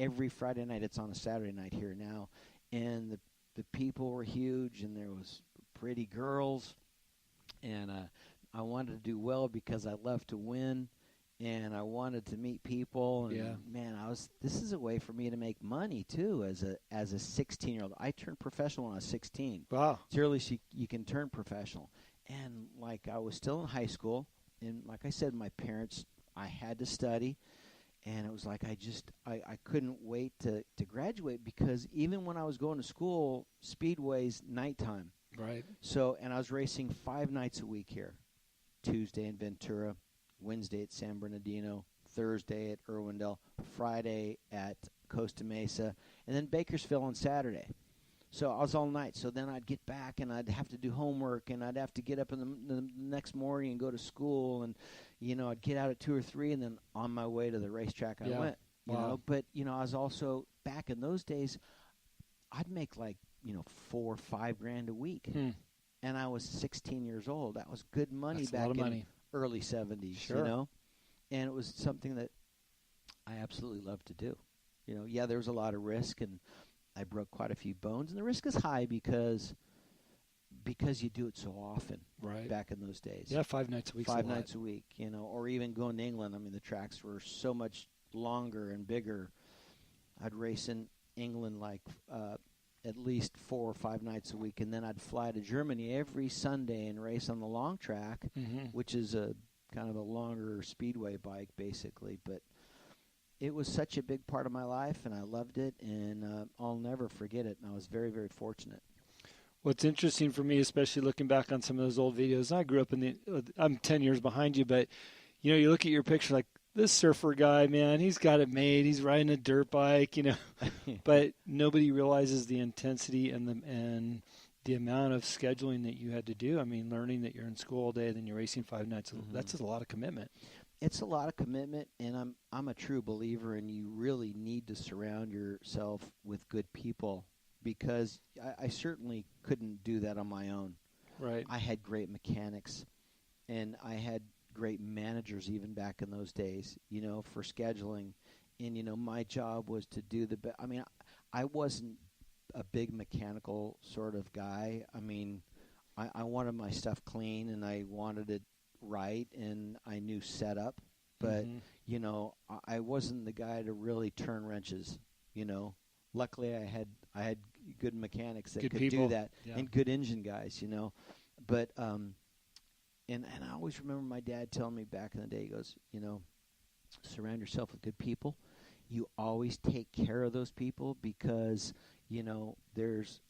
every Friday night. It's on a Saturday night here now, and the people were huge, and there was pretty girls, and I wanted to do well because I love to win, and I wanted to meet people. And man, this is a way for me to make money too as a 16-year-old. I turned professional when I was 16. Wow. It's early you can turn professional. And like I was still in high school, and like I said, my parents, I had to study, and it was like I couldn't wait to graduate, because even when I was going to school, Speedway's nighttime. Right. So, and I was racing 5 nights a week here. Tuesday in Ventura, Wednesday at San Bernardino, Thursday at Irwindale, Friday at Costa Mesa, and then Bakersfield on Saturday. So I was all night. So then I'd get back, and I'd have to do homework, and I'd have to get up in the next morning and go to school, and I'd get out at 2 or 3, and then on my way to the racetrack I went. You know, but I was also back in those days, I'd make like $4 or $5 grand a week. And I was 16 years old. That was good money. That's back a lot of in money. Early 70s, Sure. And it was something that I absolutely loved to do. There was a lot of risk, and I broke quite a few bones. And the risk is high because you do it so often. Right. Back in those days. Yeah, 5 nights a week. 5 nights a week, or even going to England. I mean, the tracks were so much longer and bigger. I'd race in England like at least 4 or 5 nights a week, and then I'd fly to Germany every Sunday and race on the long track, which is a kind of a longer speedway bike, basically. But it was such a big part of my life, and I loved it, and I'll never forget it. And I was very, very fortunate. What's interesting for me, especially looking back on some of those old videos, I grew up I'm 10 years behind you, but you look at your picture like, this surfer guy, man, he's got it made. He's riding a dirt bike, but nobody realizes the intensity and the amount of scheduling that you had to do. I mean, learning that you're in school all day, then you're racing 5 nights. That's a lot of commitment. It's a lot of commitment, and I'm a true believer, and you really need to surround yourself with good people, because I certainly couldn't do that on my own. Right. I had great mechanics, and I had great managers even back in those days, for scheduling. And, my job was to do I mean, I wasn't a big mechanical sort of guy. I mean, I wanted my stuff clean, and I wanted it right, and I knew setup. But, I wasn't the guy to really turn wrenches, Luckily, I had good mechanics that could do that, and good engine guys, But, And I always remember my dad telling me back in the day, he goes, surround yourself with good people. You always take care of those people, because, there's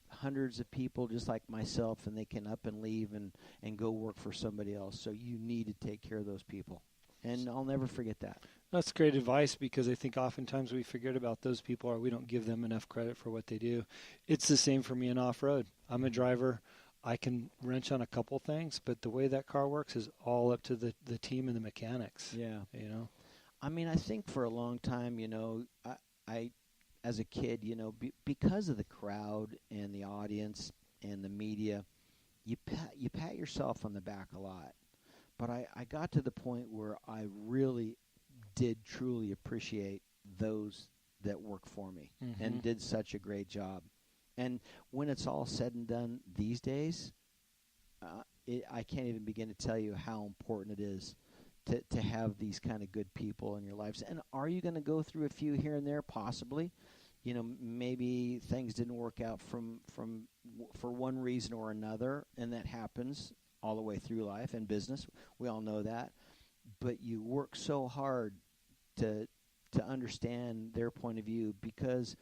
hundreds of people just like myself, and they can up and leave and go work for somebody else. So you need to take care of those people. And I'll never forget that. That's great advice, because I think oftentimes we forget about those people, or we don't give them enough credit for what they do. It's the same for me in off-road. I'm a driver. I can wrench on a couple things, but the way that car works is all up to the team and the mechanics. Yeah. I mean, I think for a long time, I as a kid, because of the crowd and the audience and the media, you pat yourself on the back a lot. But I got to the point where I really did truly appreciate those that work for me and did such a great job. And when it's all said and done these days, I can't even begin to tell you how important it is to have these kind of good people in your lives. And are you going to go through a few here and there? Possibly. Maybe things didn't work out for one reason or another, and that happens all the way through life and business. We all know that. But you work so hard to understand their point of view, because,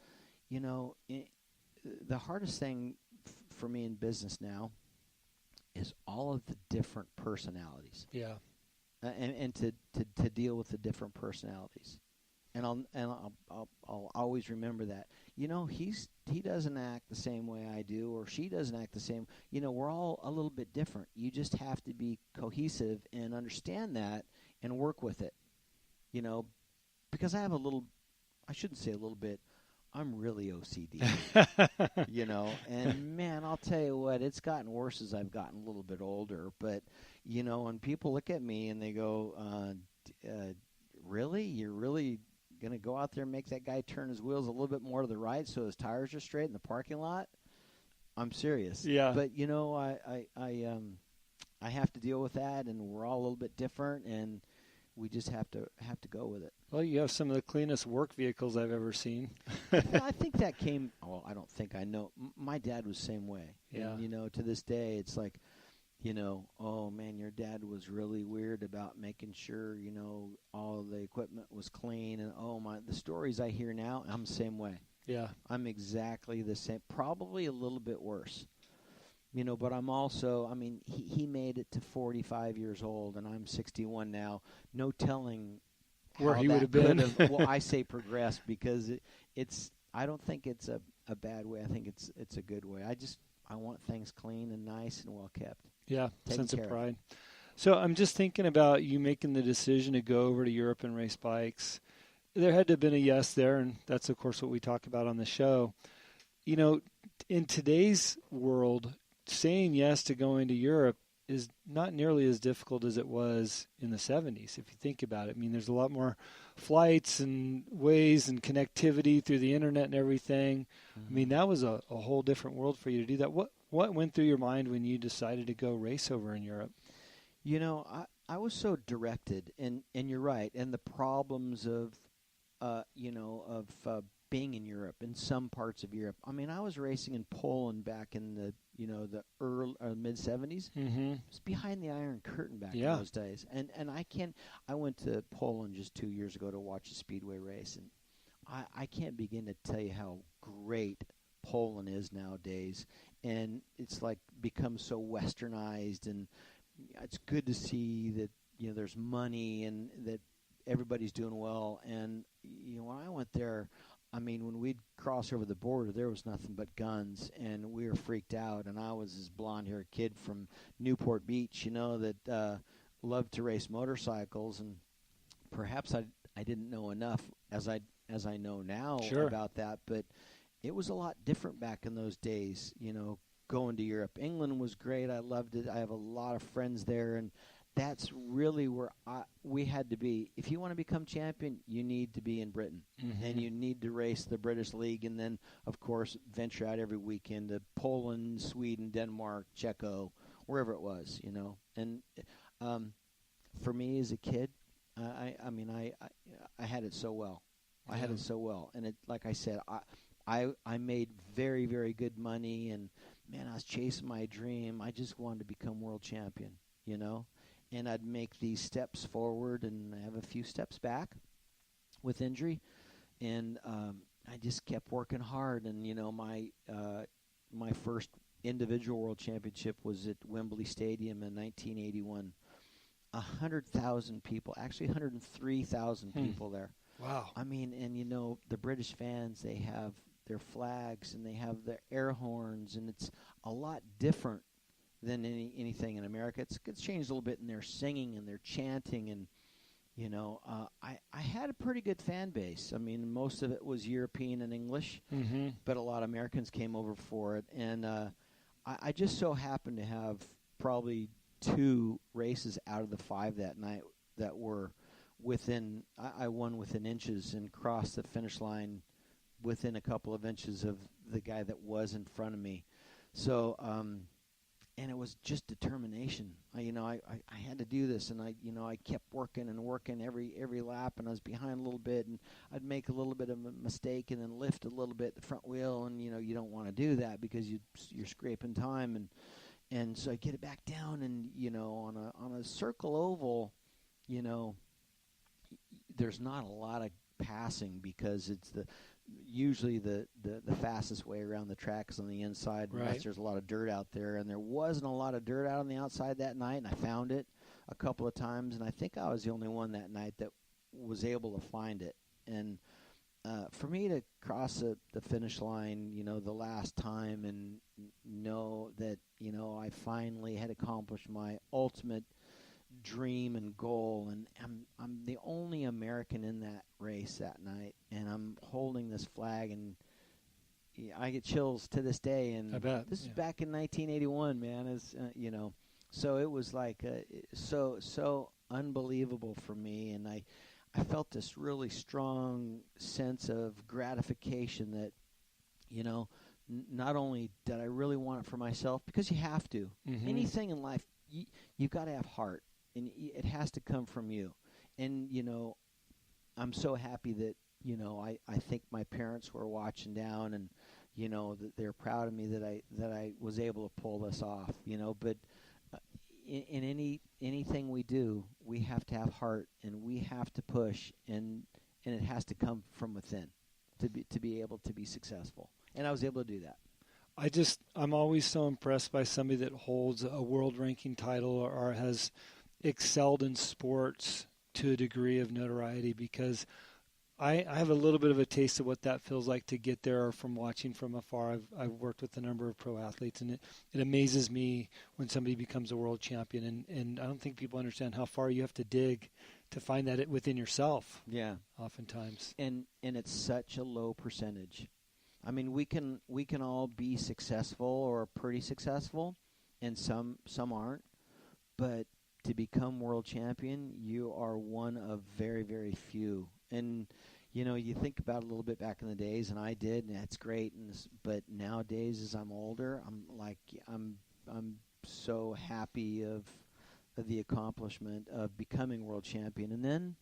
the hardest thing for me in business now is all of the different personalities. Yeah. And to deal with the different personalities. And I'll always remember that. He doesn't act the same way I do, or she doesn't act the same. We're all a little bit different. You just have to be cohesive and understand that and work with it. Because I shouldn't say a little bit, I'm really OCD, and man, I'll tell you what, it's gotten worse as I've gotten a little bit older. But, when people look at me and they go, really? You're really going to go out there and make that guy turn his wheels a little bit more to the right so his tires are straight in the parking lot? I'm serious. Yeah. But, you know, I have to deal with that, and we're all a little bit different, and we just have to go with it. Well, you have some of the cleanest work vehicles I've ever seen. I think that came – well, I don't think I know. My dad was the same way. Yeah. And, you know, to this day, it's like, you know, oh, man, your dad was really weird about making sure, you know, all the equipment was clean. And, oh, the stories I hear now, I'm the same way. Yeah. I'm exactly the same, probably a little bit worse. You know, but I'm also, I mean, he made it to 45 years old, and I'm 61 now. No telling where how he that would have been. Well, I say progressed because it's. I don't think it's a bad way. I think it's a good way. I want things clean and nice and well kept. Yeah, Taken sense of care pride. So I'm just thinking about you making the decision to go over to Europe and race bikes. There had to have been a yes there, and that's, of course, what we talk about on the show. You know, in today's world, saying yes to going to Europe is not nearly as difficult as it was in the 70s, if you think about it. I mean, there's a lot more flights and ways and connectivity through the internet and everything. Mm-hmm. I mean, that was a whole different world for you to do that. What went through your mind when you decided to go race over in Europe? You know, I was so directed, and you're right, and the problems of, being in Europe, in some parts of Europe. I mean, I was racing in Poland back in the early mid-'70s. Mm-hmm. It was behind the Iron Curtain back in those days. And I went to Poland just 2 years ago to watch a Speedway race, and I can't begin to tell you how great Poland is nowadays. And it's like become so westernized, and it's good to see that, you know, there's money and that everybody's doing well. And, you know, when I went there, I mean, when we'd cross over the border, there was nothing but guns, and we were freaked out. And I was this blonde-haired kid from Newport Beach, you know, that loved to race motorcycles, and perhaps I didn't know enough as I know now about that. But it was a lot different back in those days, you know, going to Europe. England was great. I loved it. I have a lot of friends there, and that's really where we had to be. If you want to become champion, you need to be in Britain, mm-hmm. and you need to race the British League, and then, of course, venture out every weekend to Poland, Sweden, Denmark, Czechia, wherever it was, you know. And for me as a kid, I had it so well. I had it so well, and it, like I said, I made very, very good money, and man, I was chasing my dream. I just wanted to become world champion, you know. And I'd make these steps forward and have a few steps back with injury. And I just kept working hard. And, you know, my first individual world championship was at Wembley Stadium in 1981. 100,000 people, actually 103,000 people there. Wow. I mean, and, you know, the British fans, they have their flags and they have their air horns, and it's a lot different than anything in America. It's changed a little bit in their singing and their chanting, and you know, I had a pretty good fan base. I mean, most of it was European and English, mm-hmm. but a lot of Americans came over for it, and I just so happened to have probably 2 races out of the 5 that night that were within. I won within inches and crossed the finish line within a couple of inches of the guy that was in front of me. So. And it was just determination. I had to do this, and I kept working and working every lap, and I was behind a little bit, and I'd make a little bit of a mistake and then lift a little bit the front wheel, and you know you don't want to do that because you're scraping time, and so I get it back down, and you know on a circle oval, you know, there's not a lot of passing because it's usually the fastest way around the track is on the inside, unless there's a lot of dirt out there. And there wasn't a lot of dirt out on the outside that night, and I found it a couple of times, and I think I was the only one that night that was able to find it. And for me to cross the finish line, you know, the last time and know that, you know, I finally had accomplished my ultimate dream and goal, and I'm the only American in that race that night, and I'm holding this flag, and I get chills to this day. And I bet. This is back in 1981, man. Is you know, so it was like so unbelievable for me, and I I felt this really strong sense of gratification that, not only did I really want it for myself, because you have to. Mm-hmm. Anything in life, you've got to have heart, and it has to come from you. And, I'm so happy that, I think my parents were watching down, and, that they're proud of me that I was able to pull this off, but in anything we do, we have to have heart, and we have to push, and it has to come from within to be able to be successful. And I was able to do that. I'm always so impressed by somebody that holds a world ranking title or has excelled in sports to a degree of notoriety, because I have a little bit of a taste of what that feels like to get there from watching from afar. I've worked with a number of pro athletes, and it amazes me when somebody becomes a world champion. And I don't think people understand how far you have to dig to find that within yourself. Yeah, oftentimes. And it's such a low percentage. I mean, we can all be successful or pretty successful, and some aren't. But to become world champion, you are one of very, very few. And you think about it a little bit back in the days, and I did, and that's great. But nowadays, as I'm older, I'm so happy of the accomplishment of becoming world champion. And then,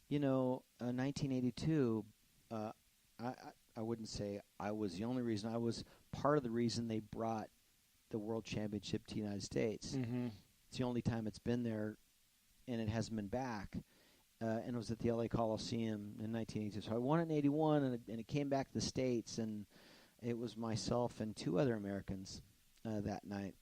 1982, I wouldn't say I was the only reason. I was part of the reason they brought the world championship to the United States. Mm-hmm. It's the only time it's been there, and it hasn't been back. And it was at the LA Coliseum in 1982. So I won it in 81, and it came back to the States, and it was myself and two other Americans that night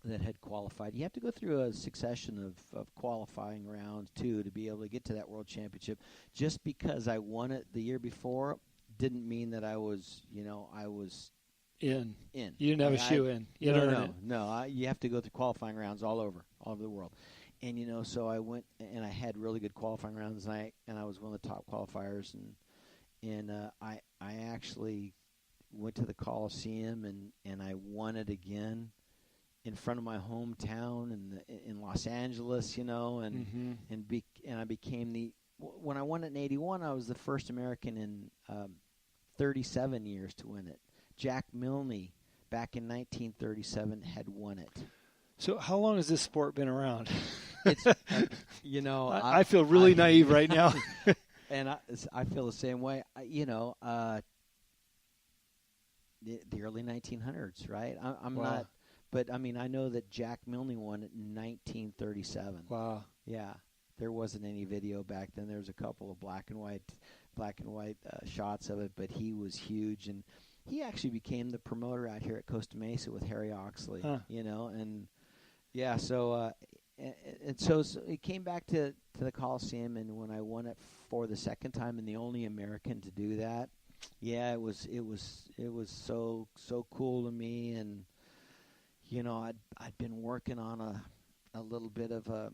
that had qualified. You have to go through a succession of qualifying rounds, too, to be able to get to that world championship. Just because I won it the year before didn't mean that I was in. You didn't have a shoe in. No. You have to go through qualifying rounds all over the world. And, so I went, and I had really good qualifying rounds, and I was one of the top qualifiers, and I actually went to the Coliseum, and I won it again in front of my hometown in Los Angeles, and mm-hmm. and I became when I won it in 81, I was the first American in 37 years to win it. Jack Milne, back in 1937, had won it. So how long has this sport been around? It's, I feel really naive right now. And I feel the same way. The early 1900s, right? I'm wow. not, but I mean, I know that Jack Milne won it in 1937. Wow. Yeah, there wasn't any video back then. There was a couple of black and white shots of it, but he was huge, and he actually became the promoter out here at Costa Mesa with Harry Oxley. Huh. And yeah, so and so it came back to the Coliseum, and when I won it for the second time and the only American to do that, yeah, it was so cool to me. And I'd been working on a little bit of a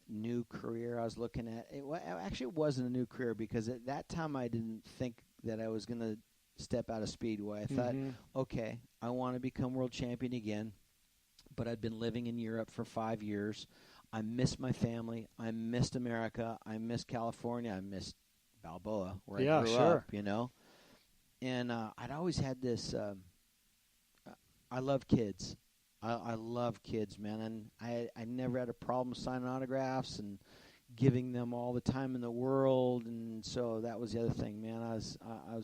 new career. I was looking at it. Actually, it wasn't a new career, because at that time I didn't think that I was going to step out of Speedway. I thought, okay, I want to become world champion again. But I'd been living in Europe for 5 years. I missed my family. I missed America. I missed California. I missed Balboa, where I grew up, And I'd always had this I love kids. I love kids, man. And I never had a problem signing autographs and giving them all the time in the world. And so that was the other thing, man. I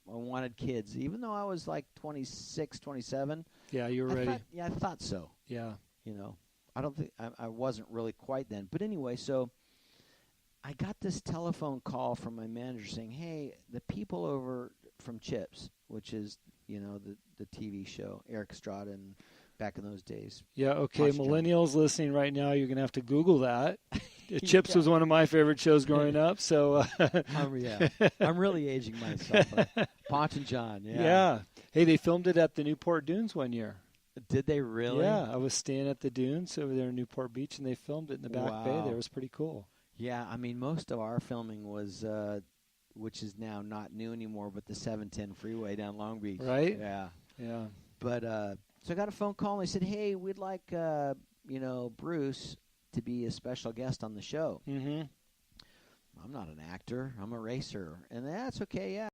wanted kids. Even though I was like 26, 27. Yeah, you were ready. I thought so. Yeah. I don't think I wasn't really quite then. But anyway, so I got this telephone call from my manager saying, hey, the people over from Chips, which is, the TV show, Eric Estrada, and back in those days. Yeah, okay, millennials listening right now, you're going to have to Google that. Chips was one of my favorite shows growing up, so. I'm really aging myself. Ponch and John, Yeah. Hey, they filmed it at the Newport Dunes one year. Did they really? Yeah, I was staying at the dunes over there in Newport Beach, and they filmed it in the back bay there. It was pretty cool. Yeah, I mean, most of our filming was, which is now not new anymore, but the 710 freeway down Long Beach. Right? Yeah. Yeah. But, so I got a phone call, and they said, hey, we'd like, Bruce to be a special guest on the show. Mm-hmm. I'm not an actor. I'm a racer. And that's okay, yeah.